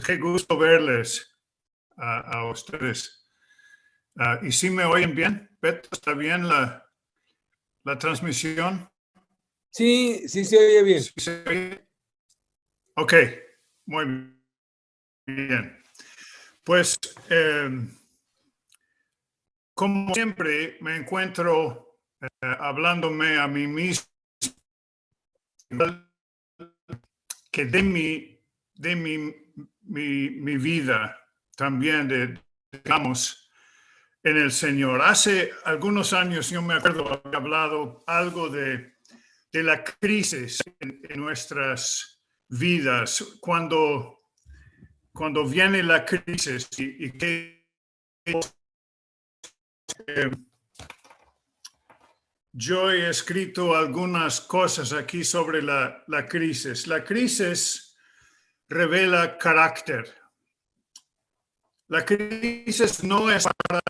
Qué gusto verles a ustedes. ¿Y si me oyen bien? ¿Beto, está bien la transmisión? Sí, sí se oye bien. ¿Sí se oye? Ok, muy bien. Pues, como siempre, me encuentro hablándome a mí mismo que de mi vida también, digamos, en el Señor. Hace algunos años, yo me acuerdo haber hablado algo de la crisis en nuestras vidas, cuando viene la crisis y que yo he escrito algunas cosas aquí sobre la crisis. La crisis revela carácter. La crisis no es para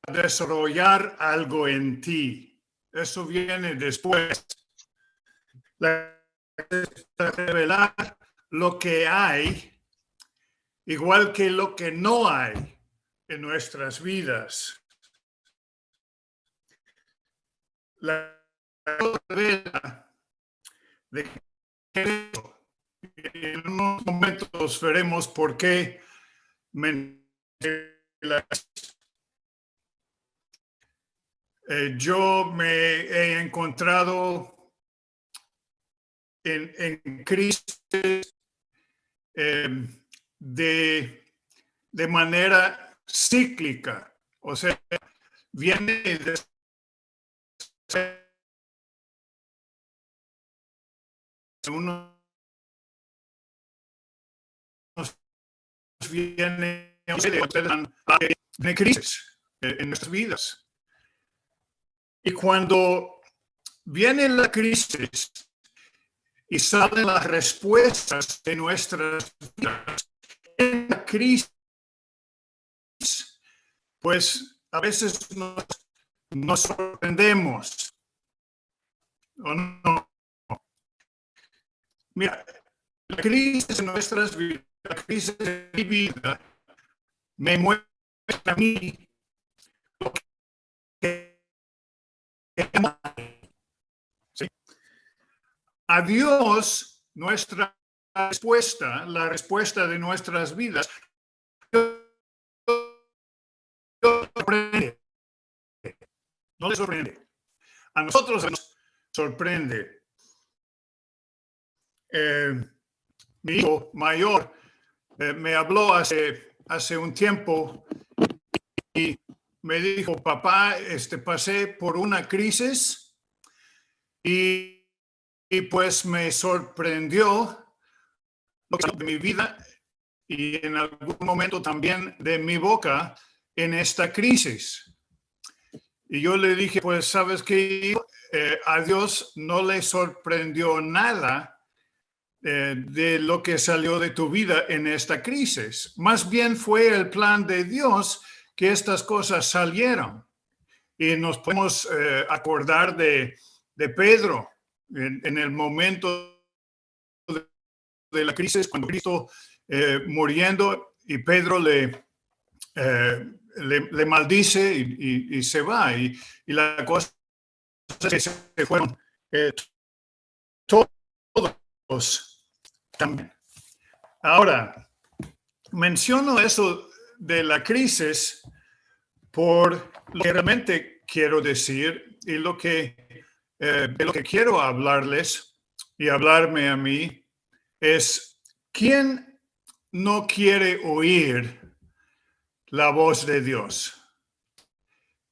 desarrollar algo en ti. Eso viene después. La crisis es para revelar lo que hay, igual que lo que no hay en nuestras vidas. La revela de que en unos momentos veremos por qué yo me he encontrado en crisis de manera cíclica. O sea, viene de unos viene de crisis en nuestras vidas. Y cuando viene la crisis y salen las respuestas de nuestras vidas en la crisis, pues a veces nos sorprendemos. ¿O no? Mira, la crisis en nuestras vidas, la crisis de mi vida, me muestra a mí lo que ¿sí? A Dios, nuestra respuesta, la respuesta de nuestras vidas, no le sorprende. A nosotros nos sorprende. Mi hijo mayor me habló hace un tiempo y me dijo, papá, pasé por una crisis y pues me sorprendió lo que de mi vida y en algún momento también de mi boca en esta crisis. Y yo le dije, pues, ¿sabes qué? A Dios no le sorprendió nada de lo que salió de tu vida en esta crisis. Más bien fue el plan de Dios que estas cosas salieron. Y nos podemos acordar de Pedro en el momento de la crisis, cuando Cristo muriendo y Pedro le maldice y se va. Y la cosa es que se fueron todos también. Ahora, menciono eso de la crisis por lo que realmente quiero decir y de lo que quiero hablarles y hablarme a mí es: ¿quién no quiere oír la voz de Dios?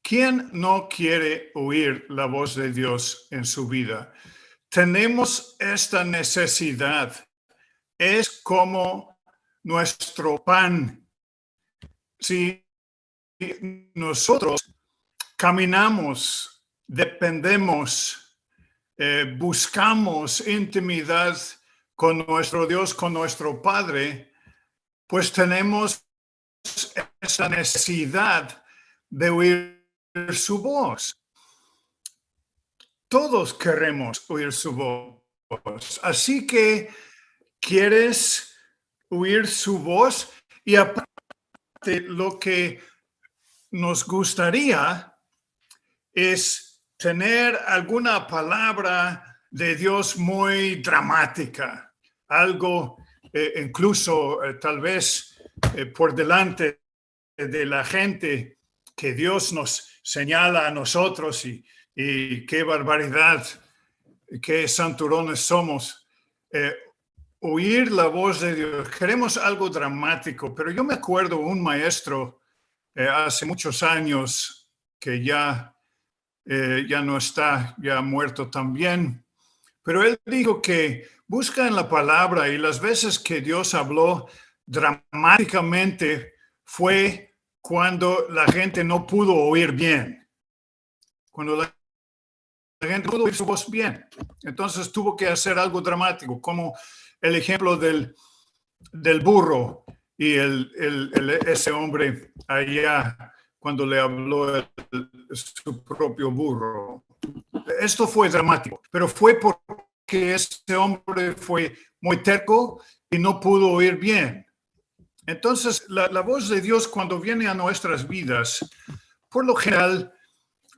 ¿Quién no quiere oír la voz de Dios en su vida? Tenemos esta necesidad. Es como nuestro pan. Si nosotros caminamos, dependemos, buscamos intimidad con nuestro Dios, con nuestro Padre, pues tenemos esa necesidad de oír su voz. Todos queremos oír su voz. Así que, ¿quieres oír su voz y aparte lo que nos gustaría es tener alguna palabra de Dios muy dramática, algo incluso tal vez por delante de la gente que Dios nos señala a nosotros y qué barbaridad, qué santurones somos. Oír la voz de Dios, queremos algo dramático, pero yo me acuerdo un maestro hace muchos años que ya no está, ya muerto también, pero él dijo que busca en la palabra y las veces que Dios habló dramáticamente fue cuando la gente no pudo oír bien, cuando la gente no pudo oír su voz bien. Entonces tuvo que hacer algo dramático, como el ejemplo del burro y ese hombre allá cuando le habló su propio burro. Esto fue dramático, pero fue porque ese hombre fue muy terco y no pudo oír bien. Entonces, la voz de Dios cuando viene a nuestras vidas, por lo general,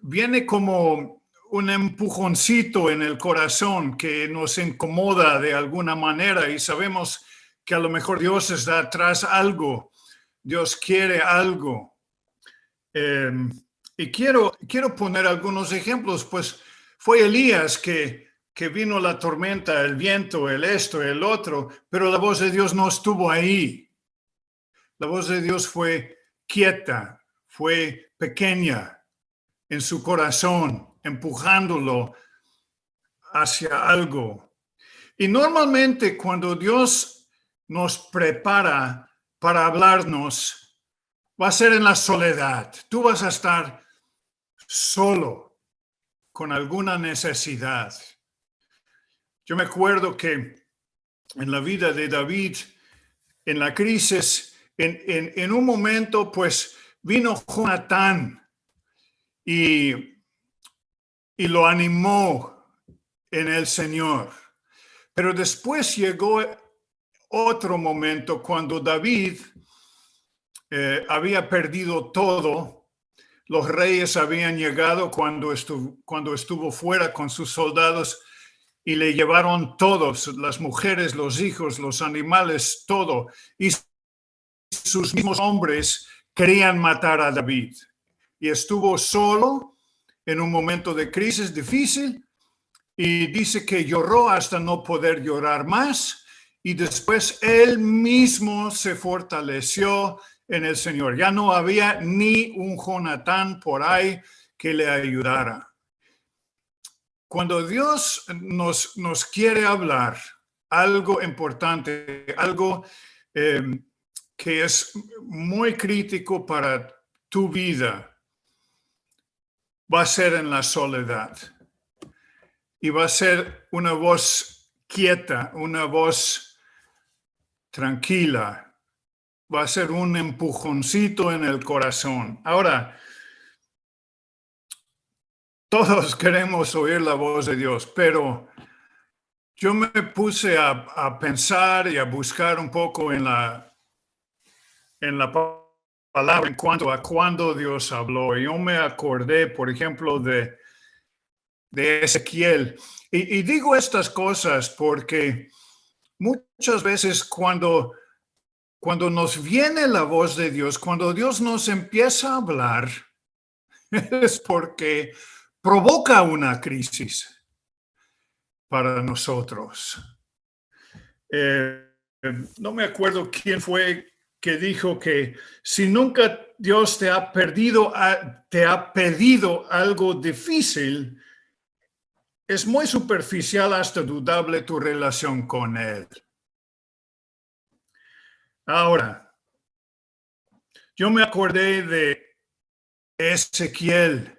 viene como un empujoncito en el corazón que nos incomoda de alguna manera y sabemos que a lo mejor Dios está atrás algo, Dios quiere algo. Y quiero poner algunos ejemplos, pues fue Elías que vino la tormenta, el viento, el esto, el otro, pero la voz de Dios no estuvo ahí. La voz de Dios fue quieta, fue pequeña en su corazón, empujándolo hacia algo. Y normalmente cuando Dios nos prepara para hablarnos, va a ser en la soledad. Tú vas a estar solo con alguna necesidad. Yo me acuerdo que en la vida de David, en la crisis, en un momento, pues vino Jonatán y lo animó en el Señor. Pero después llegó otro momento cuando David había perdido todo. Los reyes habían llegado cuando estuvo fuera con sus soldados y le llevaron todos, las mujeres, los hijos, los animales, todo. Y sus mismos hombres querían matar a David. Y estuvo solo en un momento de crisis difícil y dice que lloró hasta no poder llorar más y después él mismo se fortaleció en el Señor. Ya no había ni un Jonatán por ahí que le ayudara. Cuando Dios nos quiere hablar algo importante, algo que es muy crítico para tu vida, va a ser en la soledad. Y va a ser una voz quieta, una voz tranquila. Va a ser un empujoncito en el corazón. Ahora, todos queremos oír la voz de Dios, pero yo me puse a pensar y a buscar un poco en la palabra en cuanto a cuándo Dios habló. Yo me acordé, por ejemplo, de Ezequiel. Y digo estas cosas porque muchas veces cuando nos viene la voz de Dios, cuando Dios nos empieza a hablar, es porque provoca una crisis para nosotros. No me acuerdo quién fue que dijo que si nunca Dios te ha pedido algo difícil, es muy superficial hasta dudable tu relación con Él. Ahora, yo me acordé de Ezequiel.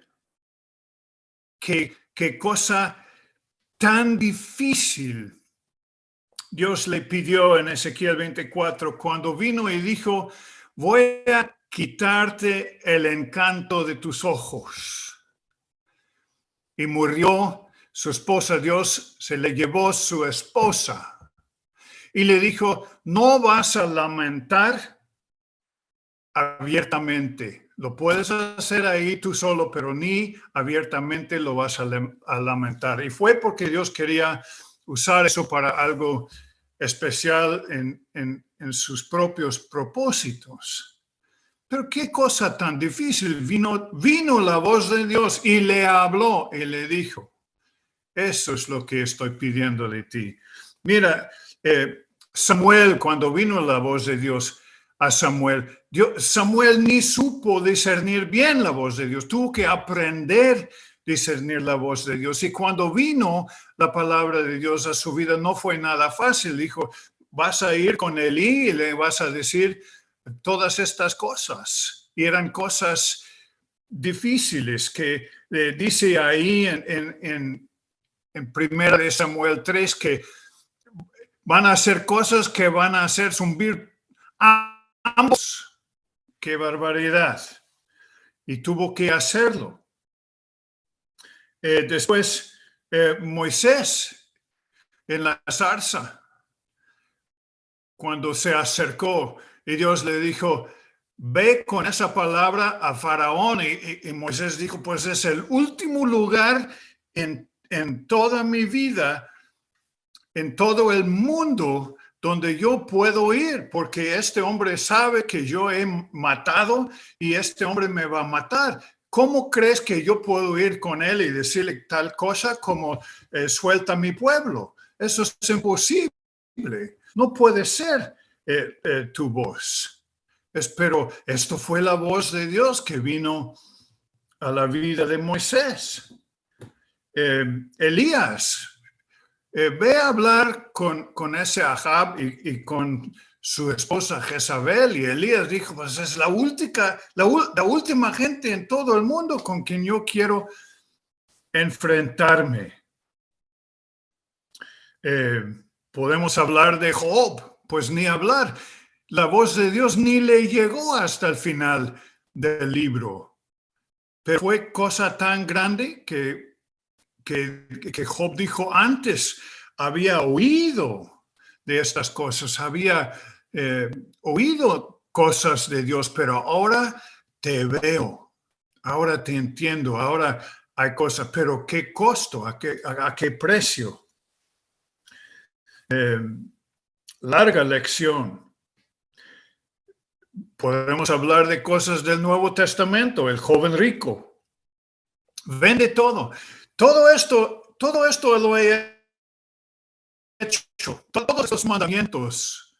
Qué cosa tan difícil Dios le pidió en Ezequiel 24 cuando vino y dijo, voy a quitarte el encanto de tus ojos. Y murió su esposa, Dios se le llevó su esposa. y le dijo, no vas a lamentar abiertamente. Lo puedes hacer ahí tú solo, pero ni abiertamente lo vas a lamentar. Y fue porque Dios quería usar eso para algo especial en sus propios propósitos. Pero qué cosa tan difícil. Vino la voz de Dios y le habló y le dijo, eso es lo que estoy pidiendo de ti. Mira, Samuel, cuando vino la voz de Dios a Samuel, Samuel ni supo discernir bien la voz de Dios. Tuvo que aprender a discernir la voz de Dios. Y cuando vino la palabra de Dios a su vida, no fue nada fácil. Dijo, vas a ir con Elí y le vas a decir todas estas cosas. Y eran cosas difíciles que dice ahí en Primera de Samuel 3 que van a hacer cosas que van a hacer zumbir a ambos. ¡Qué barbaridad! Y tuvo que hacerlo. Después, Moisés en la zarza, cuando se acercó y Dios le dijo, ve con esa palabra a Faraón. Y Moisés dijo, pues es el último lugar en toda mi vida, en todo el mundo, donde yo puedo ir, porque este hombre sabe que yo he matado y este hombre me va a matar. ¿Cómo crees que yo puedo ir con él y decirle tal cosa como suelta mi pueblo? Eso es imposible. No puede ser tu voz. Pero esto fue la voz de Dios que vino a la vida de Moisés. Elías, ve a hablar con ese Ahab y con su esposa Jezabel. Y Elías dijo, pues es la última gente en todo el mundo con quien yo quiero enfrentarme. Podemos hablar de Job, pues ni hablar. La voz de Dios ni le llegó hasta el final del libro. Pero fue cosa tan grande que Job dijo antes, había oído de estas cosas, había oído cosas de Dios, pero ahora te veo, ahora te entiendo, ahora hay cosas, pero ¿qué costo? ¿A qué precio? Larga lección. Podemos hablar de cosas del Nuevo Testamento, el joven rico. Vende todo. Todo esto lo he hecho. Todos estos mandamientos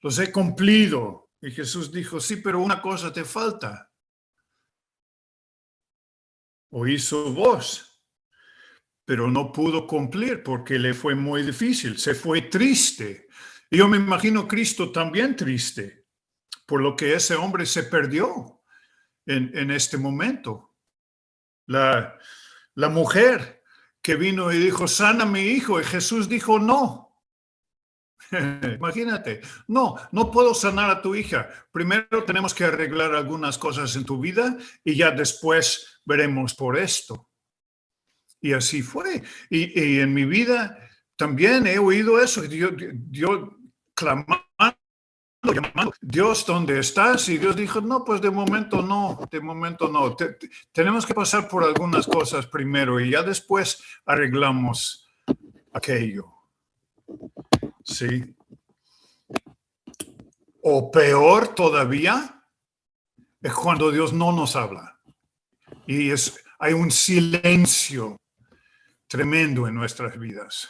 los he cumplido. Y Jesús dijo, sí, pero una cosa te falta. Oí su voz, pero no pudo cumplir porque le fue muy difícil. Se fue triste. Y yo me imagino Cristo también triste, por lo que ese hombre se perdió en este momento. La mujer que vino y dijo, sana a mi hijo, y Jesús dijo, no. Imagínate, no puedo sanar a tu hija. Primero tenemos que arreglar algunas cosas en tu vida y ya después veremos por esto. Y así fue. Y en mi vida también he oído eso. Yo clamando, llamando, Dios, ¿dónde estás? Y Dios dijo, no, pues de momento no. Tenemos que pasar por algunas cosas primero y ya después arreglamos aquello. Sí. O peor todavía, es cuando Dios no nos habla. Y hay un silencio tremendo en nuestras vidas.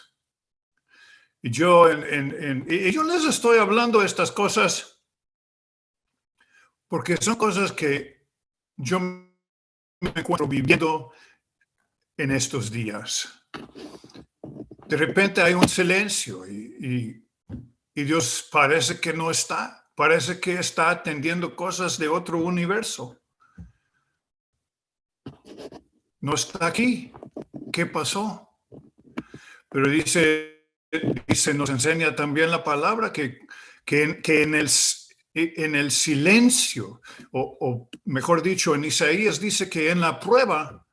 Y yo les estoy hablando estas cosas porque son cosas que yo me encuentro viviendo en estos días. De repente hay un silencio y Dios parece que no está, parece que está atendiendo cosas de otro universo. No está aquí. ¿Qué pasó? Pero nos enseña también la palabra que en el silencio, o mejor dicho, en Isaías dice que en la prueba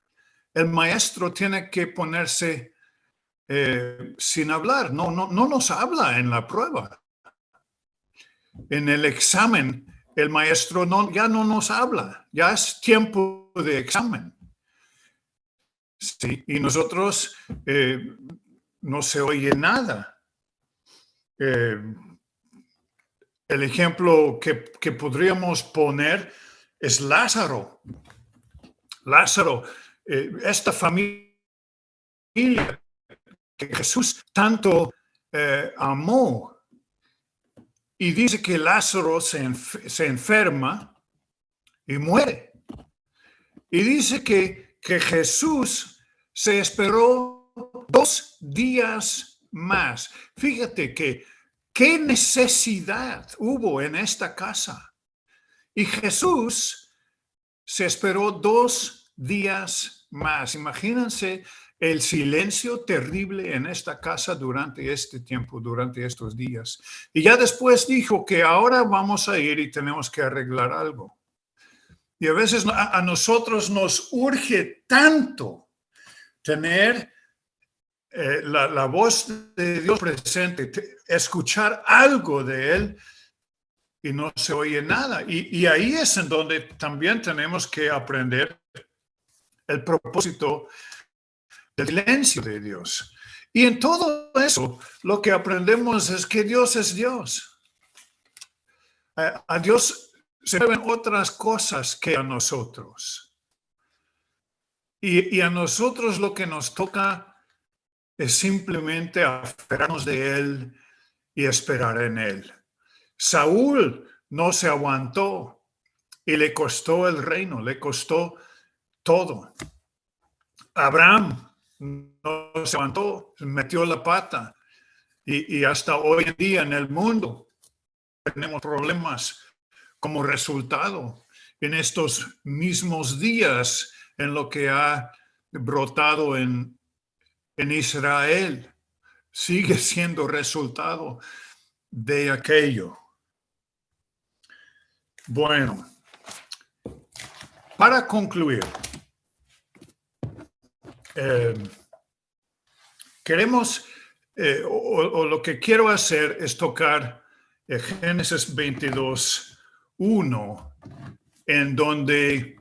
el maestro tiene que ponerse sin hablar, no nos habla en la prueba. En el examen, el maestro ya no nos habla, ya es tiempo de examen. Sí, y nosotros no se oye nada. El ejemplo que podríamos poner es Lázaro. Lázaro, esta familia que Jesús tanto amó, y dice que Lázaro se enferma y muere. Y dice que Jesús se esperó 2 días más. Fíjate que qué necesidad hubo en esta casa. Y Jesús se esperó 2 días más. Imagínense el silencio terrible en esta casa durante este tiempo, durante estos días. Y ya después dijo que ahora vamos a ir y tenemos que arreglar algo. Y a veces a nosotros nos urge tanto tener la voz de Dios presente, escuchar algo de Él, y no se oye nada. Y ahí es en donde también tenemos que aprender el propósito del silencio de Dios. Y en todo eso, lo que aprendemos es que Dios es Dios. A Dios se deben otras cosas que a nosotros. Y a nosotros lo que nos toca es simplemente aferrarnos de Él y esperar en Él. Saúl no se aguantó y le costó el reino, le costó todo. Abraham no se aguantó, metió la pata, y hasta hoy en día en el mundo tenemos problemas como resultado en estos mismos días en lo que ha brotado en Israel. Sigue siendo resultado de aquello. Bueno, para concluir, queremos, o lo que quiero hacer es tocar Génesis 22:1, en donde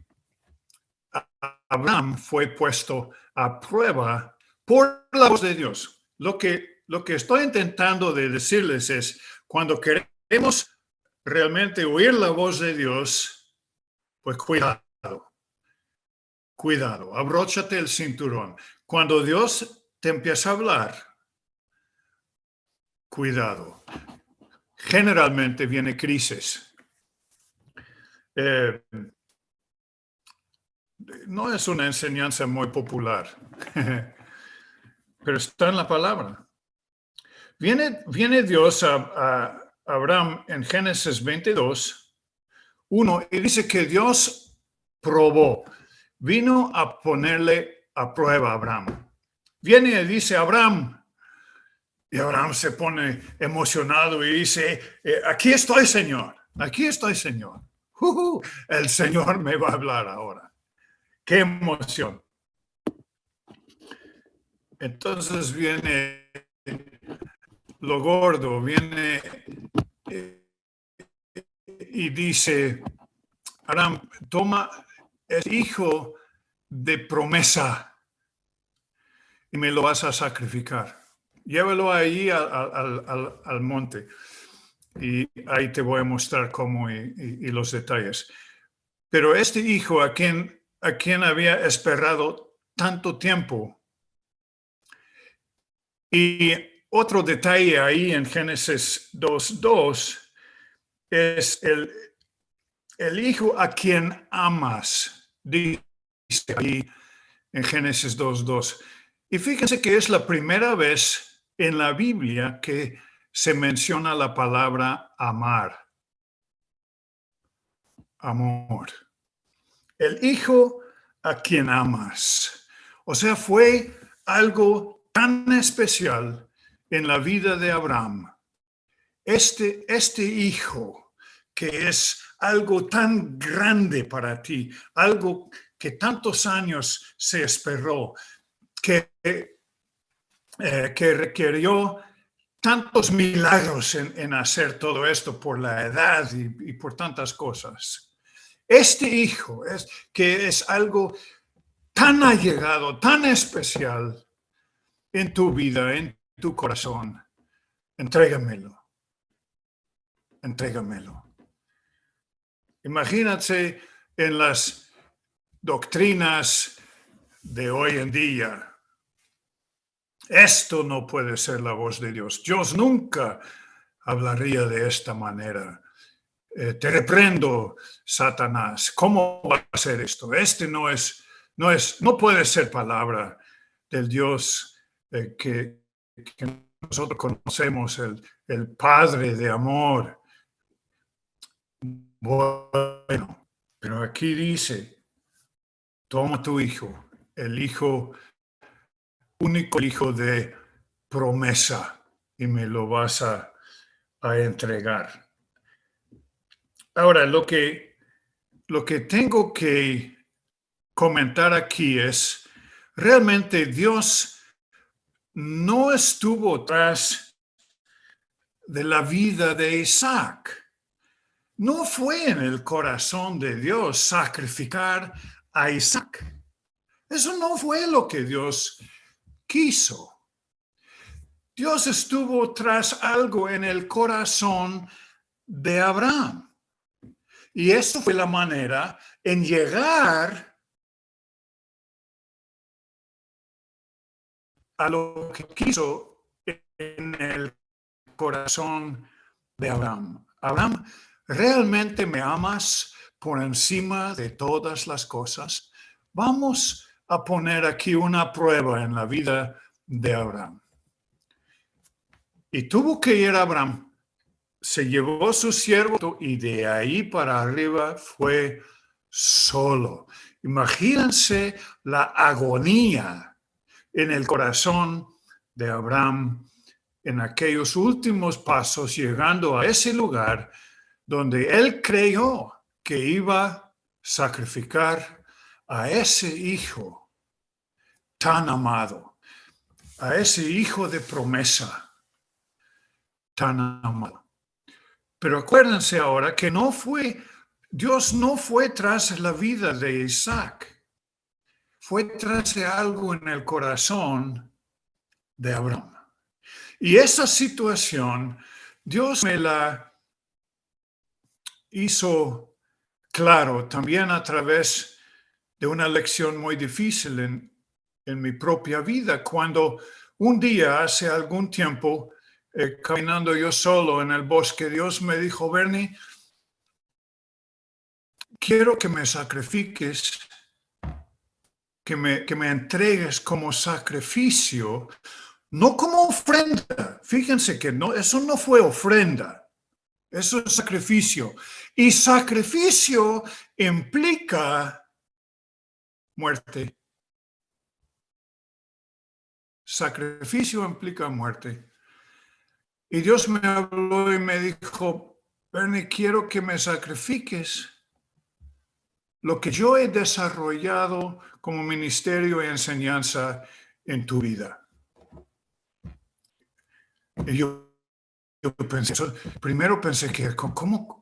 Abraham fue puesto a prueba por la voz de Dios. Lo que estoy intentando de decirles es, cuando queremos realmente oír la voz de Dios, pues cuidado, abróchate el cinturón. Cuando Dios te empieza a hablar, cuidado. Generalmente viene crisis. No es una enseñanza muy popular, pero está en la palabra. Viene Dios a Abraham en Génesis 22:1 y dice que Dios probó, vino a ponerle a prueba a Abraham. Viene y dice, Abraham, y Abraham se pone emocionado y dice, aquí estoy, Señor, aquí estoy, Señor. El Señor me va a hablar ahora. ¡Qué emoción! Entonces viene lo gordo, viene y dice, Abraham, toma el hijo de promesa y me lo vas a sacrificar. Llévalo ahí al monte y ahí te voy a mostrar cómo y los detalles. Pero este hijo a quien había esperado tanto tiempo, y otro detalle ahí en Génesis 2:2 es el hijo a quien amas, dice ahí en Génesis 2:2. Y fíjense que es la primera vez en la Biblia que se menciona la palabra amar. Amor. El hijo a quien amas. O sea, fue algo tan especial en la vida de Abraham. Este hijo que es algo tan grande para ti, algo que tantos años se esperó, que que requirió tantos milagros en hacer todo esto por la edad y por tantas cosas. Este hijo que es algo tan allegado, tan especial en tu vida, en tu corazón, entrégamelo, entrégamelo. Imagínate en las doctrinas de hoy en día. Esto no puede ser la voz de Dios. Dios nunca hablaría de esta manera. Te reprendo, Satanás. ¿Cómo va a ser esto? Este no puede ser palabra del Dios que nosotros conocemos, el Padre de amor. Bueno, pero aquí dice, toma tu hijo, el hijo único hijo de promesa, y me lo vas a entregar. Ahora, lo que tengo que comentar aquí es, realmente Dios no estuvo tras de la vida de Isaac. No fue en el corazón de Dios sacrificar a Isaac. Eso no fue lo que Dios quiso. Dios estuvo tras algo en el corazón de Abraham. Y esto fue la manera en llegar a lo que quiso en el corazón de Abraham. Abraham, ¿realmente me amas por encima de todas las cosas? Vamos a poner aquí una prueba en la vida de Abraham. Y tuvo que ir Abraham, se llevó su siervo y de ahí para arriba fue solo. Imagínense la agonía en el corazón de Abraham en aquellos últimos pasos, llegando a ese lugar donde él creyó que iba a sacrificar a ese hijo tan amado, a ese hijo de promesa tan amado. Pero acuérdense ahora que Dios no fue tras la vida de Isaac, fue tras de algo en el corazón de Abraham. Y esa situación, Dios me la hizo claro también a través de una lección muy difícil en mi propia vida, cuando un día, hace algún tiempo, caminando yo solo en el bosque, Dios me dijo, Bernie, quiero que me sacrifiques, que me entregues como sacrificio, no como ofrenda. Fíjense que eso no fue ofrenda, eso es sacrificio. Y sacrificio implica muerte. Sacrificio implica muerte. Y Dios me habló y me dijo, Bernie, quiero que me sacrifiques lo que yo he desarrollado como ministerio y enseñanza en tu vida. Y yo pensé, primero pensé que, ¿cómo,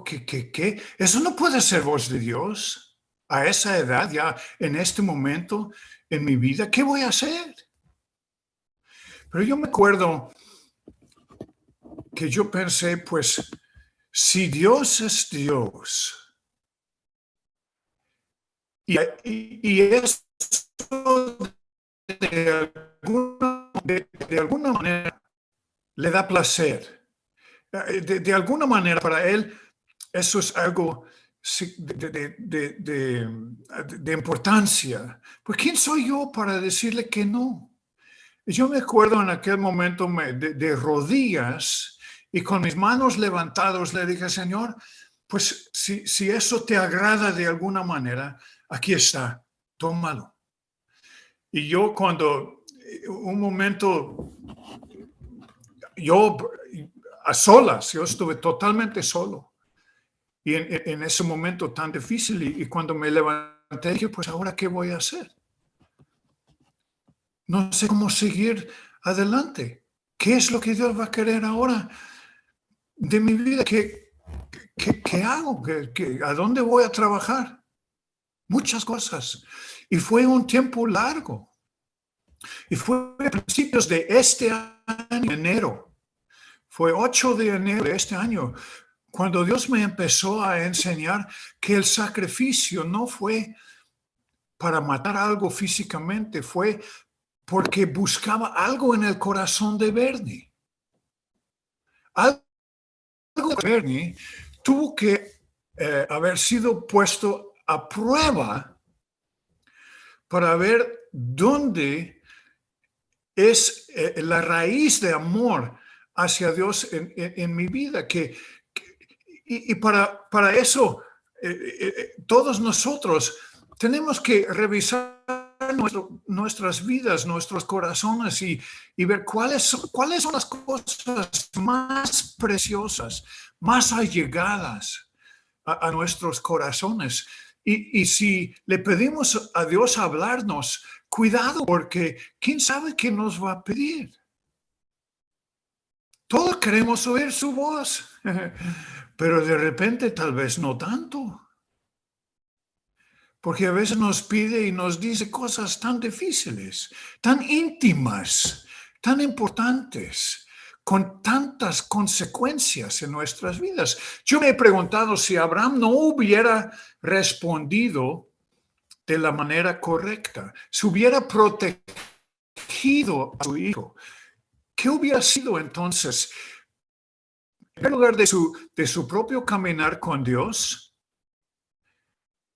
qué? Eso no puede ser voz de Dios a esa edad, ya en este momento en mi vida. ¿Qué voy a hacer? Pero yo me acuerdo que yo pensé, pues, si Dios es Dios, y esto de alguna manera le da placer, de alguna manera para él eso es algo de importancia. Pues, ¿quién soy yo para decirle que no? Yo me acuerdo en aquel momento de rodillas y con mis manos levantadas le dije, Señor, pues si eso te agrada de alguna manera, aquí está, tómalo. Y yo cuando un momento, yo a solas, yo estuve totalmente solo. Y en ese momento tan difícil, y cuando me levanté, dije, pues ahora, ¿qué voy a hacer? No sé cómo seguir adelante. ¿Qué es lo que Dios va a querer ahora de mi vida? ¿Qué hago? ¿A dónde voy a trabajar? Muchas cosas. Y fue un tiempo largo. Y fue a principios de este año, enero. Fue 8 de enero de este año, cuando Dios me empezó a enseñar que el sacrificio no fue para matar algo físicamente, fue porque buscaba algo en el corazón de Bernie. Algo de Bernie tuvo que haber sido puesto a prueba para ver dónde es la raíz de amor hacia Dios en mi vida. Y para eso, todos nosotros tenemos que revisar nuestras vidas, nuestros corazones y ver cuáles son las cosas más preciosas, más allegadas a nuestros corazones. Y si le pedimos a Dios hablarnos, cuidado, porque quién sabe qué nos va a pedir. Todos queremos oír su voz, pero de repente tal vez no tanto. Porque a veces nos pide y nos dice cosas tan difíciles, tan íntimas, tan importantes, con tantas consecuencias en nuestras vidas. Yo me he preguntado si Abraham no hubiera respondido de la manera correcta, si hubiera protegido a su hijo, ¿qué hubiera sido entonces? En lugar de su propio caminar con Dios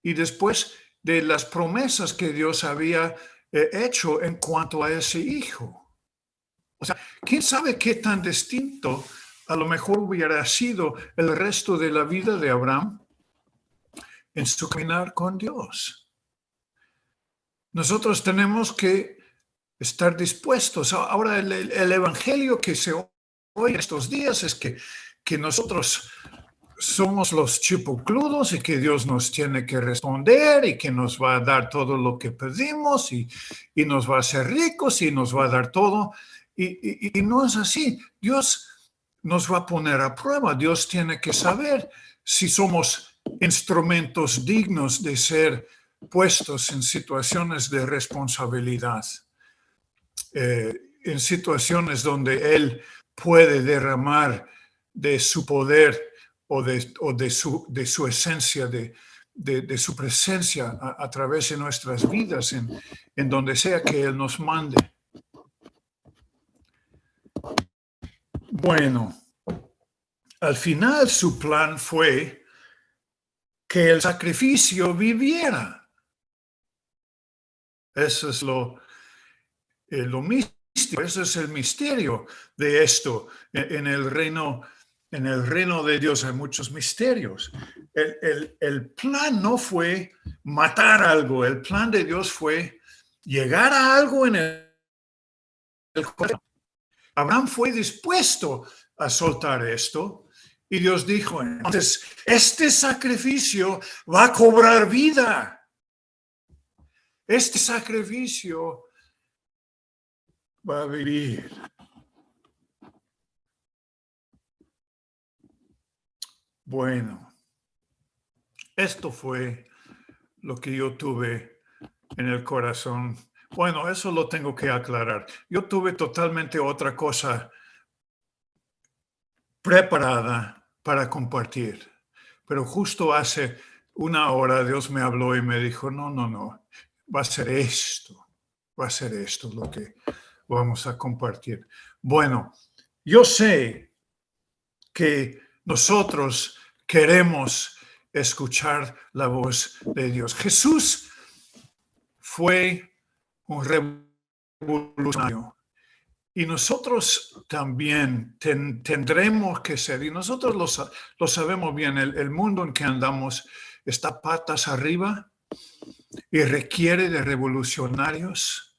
y después de las promesas que Dios había hecho en cuanto a ese hijo. O sea, ¿quién sabe qué tan distinto a lo mejor hubiera sido el resto de la vida de Abraham en su caminar con Dios? Nosotros tenemos que estar dispuestos. Ahora, el evangelio que se oye estos días es que nosotros somos los chipocludos y que Dios nos tiene que responder y que nos va a dar todo lo que pedimos y nos va a hacer ricos y nos va a dar todo. Y no es así. Dios nos va a poner a prueba. Dios tiene que saber si somos instrumentos dignos de ser puestos en situaciones de responsabilidad, en situaciones donde Él puede derramar de su poder o de su esencia, de su presencia a través de nuestras vidas, en donde sea que Él nos mande. Bueno, al final su plan fue que el sacrificio viviera. Eso es lo místico, ese es el misterio de esto. En el reino de Dios hay muchos misterios. El plan no fue matar algo, el plan de Dios fue llegar a algo en el corazón. Abraham fue dispuesto a soltar esto y Dios dijo, entonces, este sacrificio va a cobrar vida. Este sacrificio va a vivir. Bueno, esto fue lo que yo tuve en el corazón. Bueno, eso lo tengo que aclarar. Yo tuve totalmente otra cosa preparada para compartir, pero justo hace una hora Dios me habló y me dijo, no, va a ser esto lo que vamos a compartir. Bueno, yo sé que nosotros queremos escuchar la voz de Dios. Jesús fue un revolucionario y nosotros también tendremos que ser, y nosotros lo sabemos bien, el mundo en que andamos está patas arriba y requiere de revolucionarios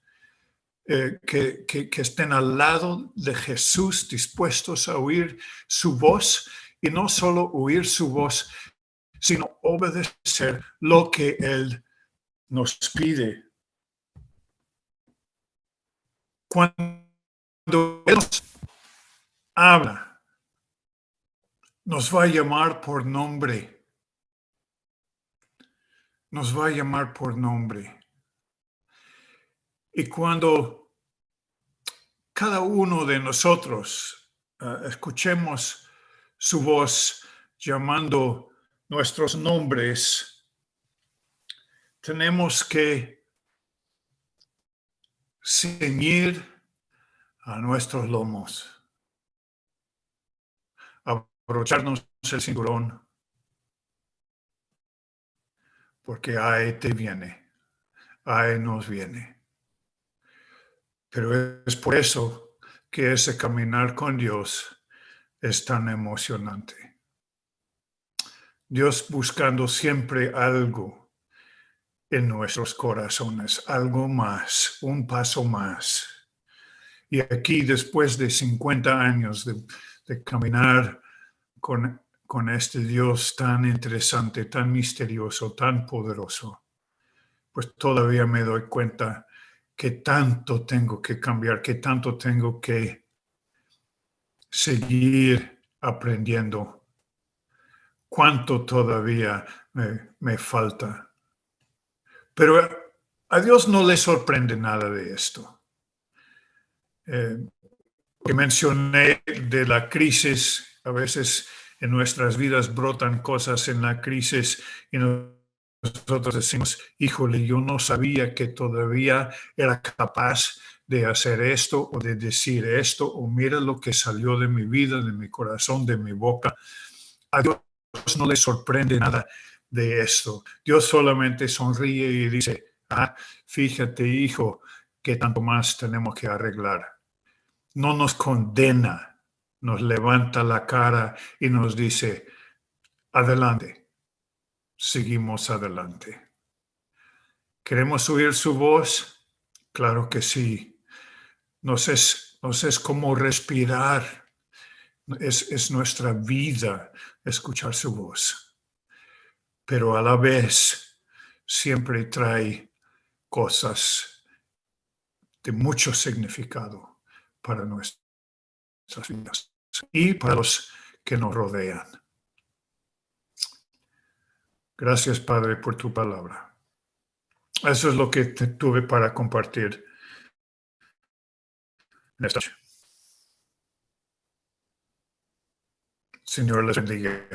que estén al lado de Jesús, dispuestos a oír su voz, y no solo oír su voz, sino obedecer lo que Él nos pide. Cuando Él nos habla, nos va a llamar por nombre. Nos va a llamar por nombre. Y cuando cada uno de nosotros escuchemos su voz llamando nuestros nombres, tenemos que ceñir a nuestros lomos, abrocharnos el cinturón, porque ahí te viene, ahí nos viene. Pero es por eso que ese caminar con Dios es tan emocionante. Dios buscando siempre algo en nuestros corazones, algo más, un paso más. Y aquí, después de 50 años de caminar con este Dios tan interesante, tan misterioso, tan poderoso, pues todavía me doy cuenta que tanto tengo que cambiar, que tanto tengo que seguir aprendiendo. Cuánto todavía me falta. Pero a Dios no le sorprende nada de esto. Que mencioné de la crisis, a veces en nuestras vidas brotan cosas en la crisis y nosotros decimos, híjole, yo no sabía que todavía era capaz de hacer esto o de decir esto, o mira lo que salió de mi vida, de mi corazón, de mi boca. A Dios no le sorprende nada de esto. Dios solamente sonríe y dice, fíjate, hijo, que tanto más tenemos que arreglar. No nos condena, nos levanta la cara y nos dice, adelante, seguimos adelante. ¿Queremos oír su voz? Claro que sí. Nos es como respirar. Es nuestra vida escuchar su voz. Pero a la vez siempre trae cosas de mucho significado para nuestras vidas y para los que nos rodean. Gracias, Padre, por tu palabra. Eso es lo que tuve para compartir en esta noche. Señor, les bendiga.